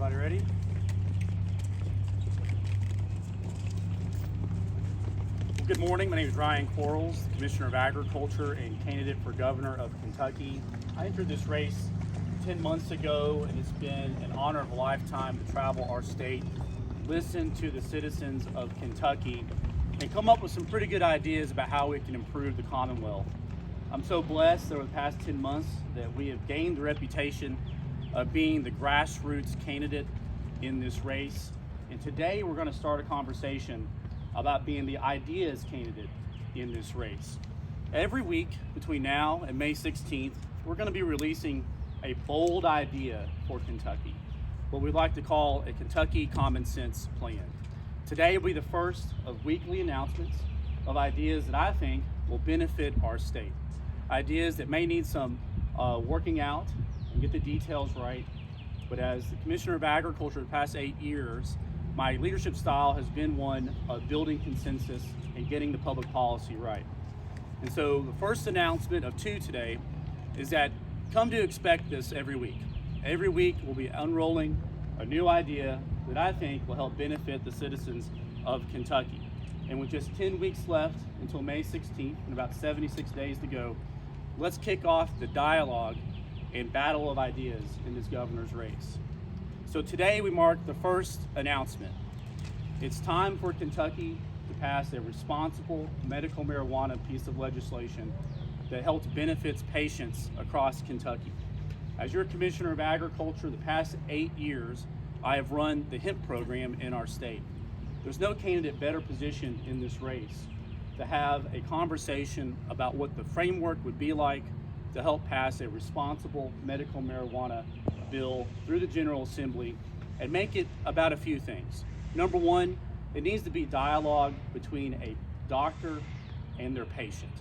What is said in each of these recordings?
Everybody ready? Well, good morning. My name is Ryan Quarles, Commissioner of Agriculture and candidate for Governor of Kentucky. I entered this race 10 months ago, and it's been an honor of a lifetime to travel our state, listen to the citizens of Kentucky, and come up with some pretty good ideas about how we can improve the Commonwealth. I'm so blessed over the past 10 months that we have gained the reputation of being the grassroots candidate in this race. And today we're going to start a conversation about being the ideas candidate in this race. Every week between now and May 16th, we're going to be releasing a bold idea for Kentucky, what we'd like to call a Kentucky Common Sense Plan. Today will be the first of weekly announcements of ideas that I think will benefit our state. Ideas that may need some working out and get the details right, but as the Commissioner of Agriculture the past 8 years, my leadership style has been one of building consensus and getting the public policy right. And so the first announcement of two today is that come to expect this every week. Every week we'll be unrolling a new idea that I think will help benefit the citizens of Kentucky. And with just 10 weeks left until May 16th and about 76 days to go, let's kick off the dialogue and battle of ideas in this governor's race. So today we mark the first announcement. It's time for Kentucky to pass a responsible medical marijuana piece of legislation that helps benefits patients across Kentucky. As your Commissioner of Agriculture the past 8 years, I have run the hemp program in our state. There's no candidate better positioned in this race to have a conversation about what the framework would be like to help pass a responsible medical marijuana bill through the General Assembly and make it about a few things. Number one, it needs to be dialogue between a doctor and their patient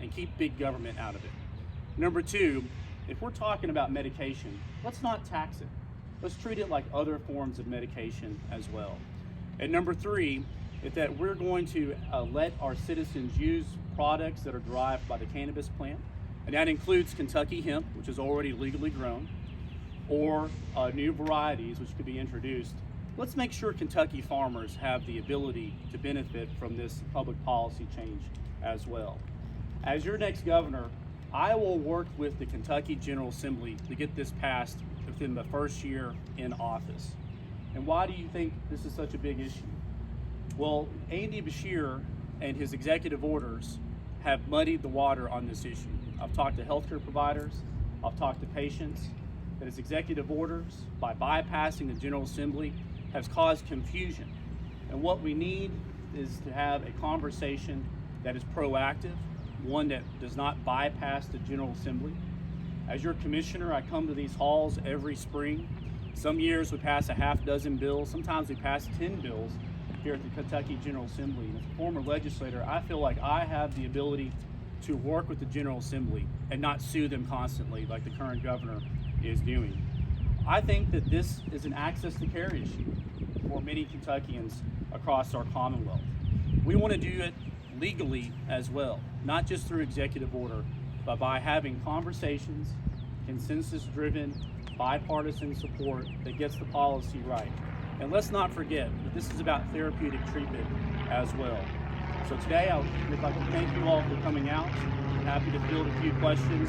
and keep big government out of it. Number two, if we're talking about medication, let's not tax it. Let's treat it like other forms of medication as well. And number three, is that we're going to let our citizens use products that are derived by the cannabis plant, and that includes Kentucky hemp, which is already legally grown, or new varieties which could be introduced. Let's make sure Kentucky farmers have the ability to benefit from this public policy change as well. As your next governor, I will work with the Kentucky General Assembly to get this passed within the first year in office. And why do you think this is such a big issue? Well, Andy Beshear and his executive orders have muddied the water on this issue. I've talked to healthcare providers, I've talked to patients, that his executive orders, by bypassing the General Assembly, has caused confusion. And what we need is to have a conversation that is proactive, one that does not bypass the General Assembly. As your commissioner, I come to these halls every spring. Some years we pass a half dozen bills, sometimes we pass 10 bills here at the Kentucky General Assembly. And as a former legislator, I feel like I have the ability to work with the General Assembly and not sue them constantly like the current governor is doing. I think that this is an access to care issue for many Kentuckians across our Commonwealth. We want to do it legally as well, not just through executive order, but by having conversations, consensus-driven, bipartisan support that gets the policy right. And let's not forget that this is about therapeutic treatment as well. So today I'd like to thank you all for coming out. I'm happy to field a few questions,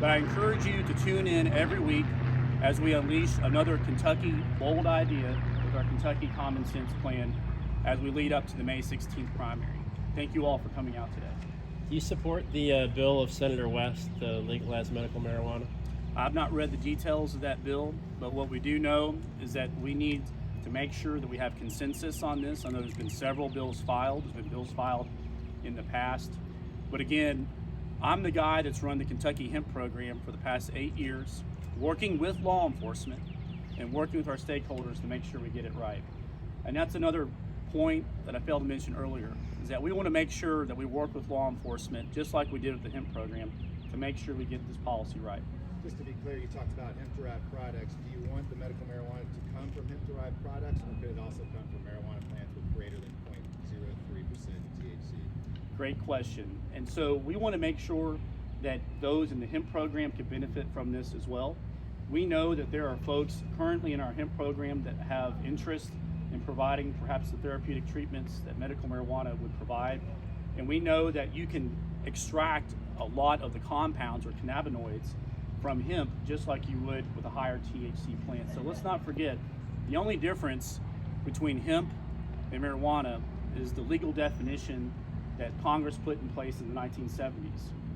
but I encourage you to tune in every week as we unleash another Kentucky bold idea with our Kentucky Common Sense Plan as we lead up to the May 16th primary. Thank you all for coming out today. Do you support the bill of Senator West to legalize medical marijuana? I've not read the details of that bill, but what we do know is that we need to make sure that we have consensus on this. I know there's been several bills filed. There's been bills filed in the past. But again, I'm the guy that's run the Kentucky hemp program for the past 8 years, working with law enforcement and working with our stakeholders to make sure we get it right. And that's another point that I failed to mention earlier, is that we want to make sure that we work with law enforcement, just like we did with the hemp program, to make sure we get this policy right. Just to be clear, you talked about hemp-derived products. Do you want the medical marijuana to come from hemp-derived products, or could it also come from marijuana plants with greater than 0.03% THC? Great question. And so we want to make sure that those in the hemp program can benefit from this as well. We know that there are folks currently in our hemp program that have interest in providing perhaps the therapeutic treatments that medical marijuana would provide. And we know that you can extract a lot of the compounds or cannabinoids from hemp just like you would with a higher THC plant. So let's not forget, the only difference between hemp and marijuana is the legal definition that Congress put in place in the 1970s,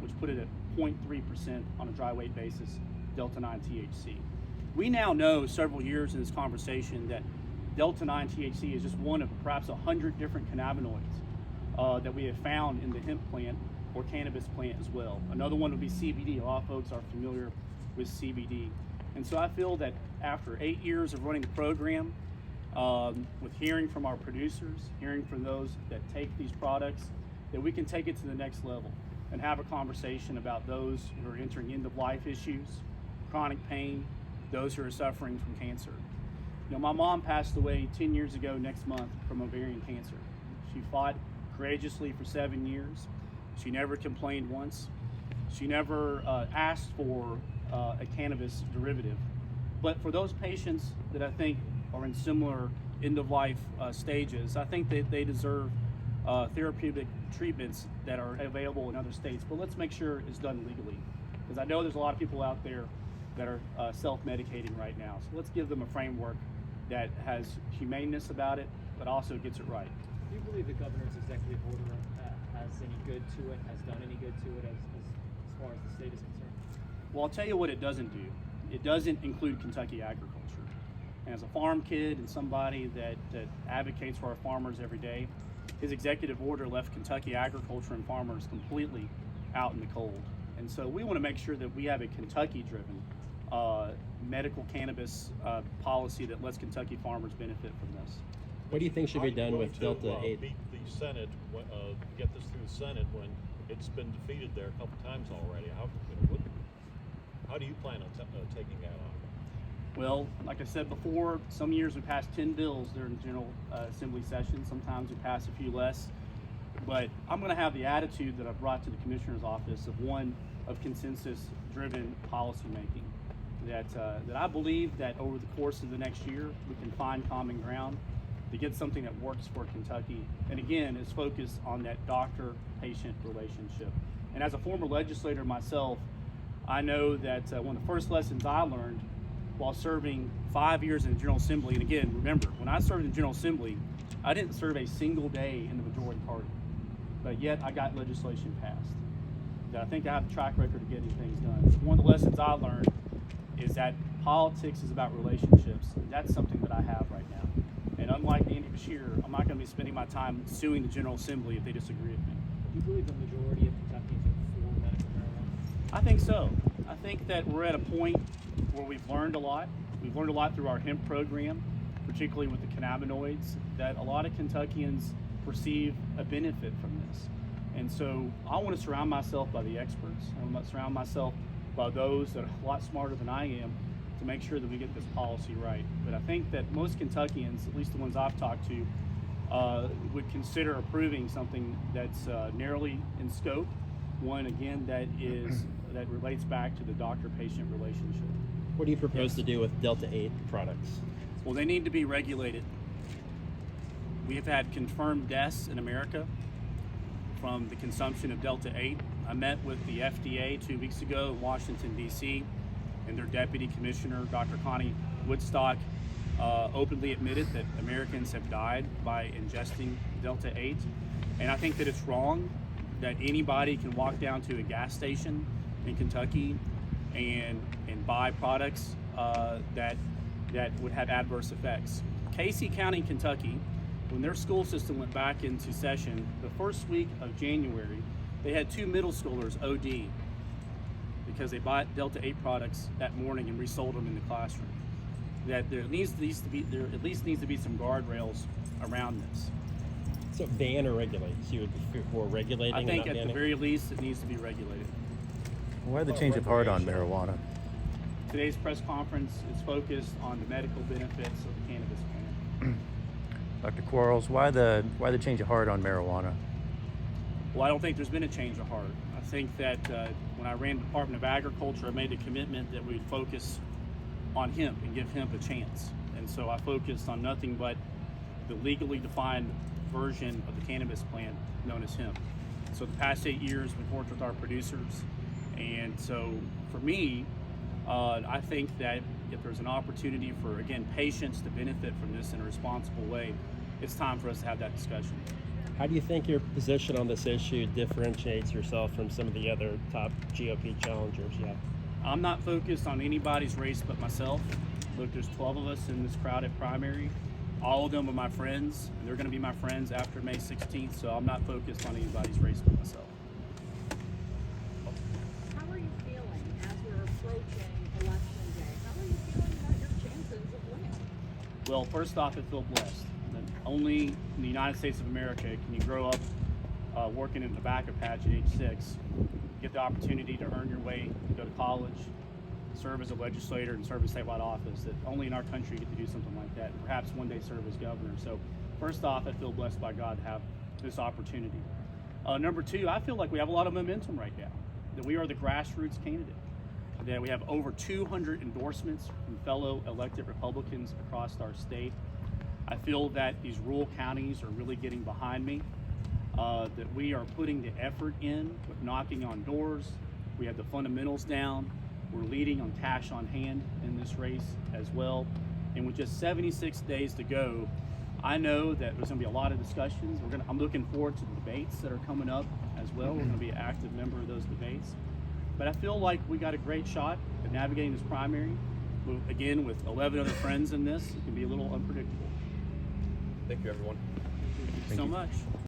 which put it at 0.3% on a dry weight basis, Delta-9 THC. We now know several years in this conversation that Delta-9 THC is just one of perhaps 100 different cannabinoids that we have found in the hemp plant or cannabis plant as well. Another one would be CBD. A lot of folks are familiar with CBD. And so I feel that after 8 years of running the program, with hearing from our producers, hearing from those that take these products, that we can take it to the next level and have a conversation about those who are entering end-of-life issues, chronic pain, those who are suffering from cancer. You know, my mom passed away 10 years ago next month from ovarian cancer. She fought courageously for 7 years. She never complained once. She never asked for a cannabis derivative. But for those patients that I think are in similar end-of-life stages, I think that they deserve therapeutic treatments that are available in other states. But let's make sure it's done legally, because I know there's a lot of people out there that are self-medicating right now. So let's give them a framework that has humaneness about it, but also gets it right. Do you believe the governor's executive order has any good to it, has done any good to it as far as the state is concerned? Well, I'll tell you what it doesn't do. It doesn't include Kentucky agriculture. And as a farm kid and somebody that advocates for our farmers every day, his executive order left Kentucky agriculture and farmers completely out in the cold. And so we want to make sure that we have a Kentucky-driven medical cannabis policy that lets Kentucky farmers benefit from this. What do you think should be done with Delta 8? Beat the Senate, get this through the Senate when it's been defeated there a couple times already. How do you plan on taking that on? Well, like I said before, some years we pass 10 bills during the General Assembly session. Sometimes we pass a few less. But I'm going to have the attitude that I've brought to the Commissioner's office of one of consensus-driven policymaking. That I believe that over the course of the next year, we can find common ground to get something that works for Kentucky. And again, is focused on that doctor-patient relationship. And as a former legislator myself, I know that one of the first lessons I learned while serving 5 years in the General Assembly, and again, remember, when I served in the General Assembly, I didn't serve a single day in the majority party, but yet I got legislation passed. That I think I have a track record of getting things done. One of the lessons I learned is that politics is about relationships. And that's something that I have right now. And unlike Andy Bashir, I'm not going to be spending my time suing the General Assembly if they disagree with me. Do you believe the majority of Kentuckians are for medical marijuana? I think so. I think that we're at a point where we've learned a lot. We've learned a lot through our hemp program, particularly with the cannabinoids, that a lot of Kentuckians perceive a benefit from this. And so I want to surround myself by the experts. I want to surround myself by those that are a lot smarter than I am to make sure that we get this policy right. But I think that most Kentuckians, at least the ones I've talked to, would consider approving something that's narrowly in scope. One, again, that relates back to the doctor-patient relationship. What do you propose to do with Delta 8 products? Well, they need to be regulated. We have had confirmed deaths in America from the consumption of Delta 8. I met with the FDA 2 weeks ago in Washington, D.C., and their deputy commissioner, Dr. Connie Woodstock, openly admitted that Americans have died by ingesting Delta 8. And I think that it's wrong that anybody can walk down to a gas station in Kentucky and buy products that would have adverse effects. Casey County, Kentucky, when their school system went back into session, the first week of January, they had 2 middle schoolers OD because they bought Delta 8 products that morning and resold them in the classroom. That there at least needs to be some guardrails around this. So ban or regulate? So you would be for regulating? I think and not at banning? the very least it needs to be regulated. Why the change of heart on marijuana? Today's press conference is focused on the medical benefits of the cannabis plant. Dr. Quarles, why the change of heart on marijuana? Well, I don't think there's been a change of heart. I think that when I ran the Department of Agriculture, I made a commitment that we'd focus on hemp and give hemp a chance. And so I focused on nothing but the legally defined version of the cannabis plant known as hemp. So the past 8 years we've worked with our producers, and so for me, I think that if there's an opportunity for, again, patients to benefit from this in a responsible way, it's time for us to have that discussion. How do you think your position on this issue differentiates yourself from some of the other top GOP challengers? Yeah. I'm not focused on anybody's race but myself. Look, there's 12 of us in this crowded primary. All of them are my friends, and they're going to be my friends after May 16th, so I'm not focused on anybody's race but myself. How are you feeling as we're approaching election day? How are you feeling about your chances of winning? Well, first off, I feel blessed. That only in the United States of America can you grow up working in a tobacco patch at age 6, get the opportunity to earn your way, go to college, serve as a legislator, and serve in statewide office. That only in our country you get to do something like that, and perhaps one day serve as governor. So first off, I feel blessed by God to have this opportunity. Number two, I feel like we have a lot of momentum right now, that we are the grassroots candidate, that we have over 200 endorsements from fellow elected Republicans across our state. I feel that these rural counties are really getting behind me, that we are putting the effort in with knocking on doors. We have the fundamentals down. We're leading on cash on hand in this race as well. And with just 76 days to go, I know that there's gonna be a lot of discussions. I'm looking forward to the debates that are coming up as well. We're gonna be an active member of those debates. But I feel like we got a great shot at navigating this primary. Again, with 11 other friends in this, it can be a little unpredictable. Thank you, everyone. Thank you so much.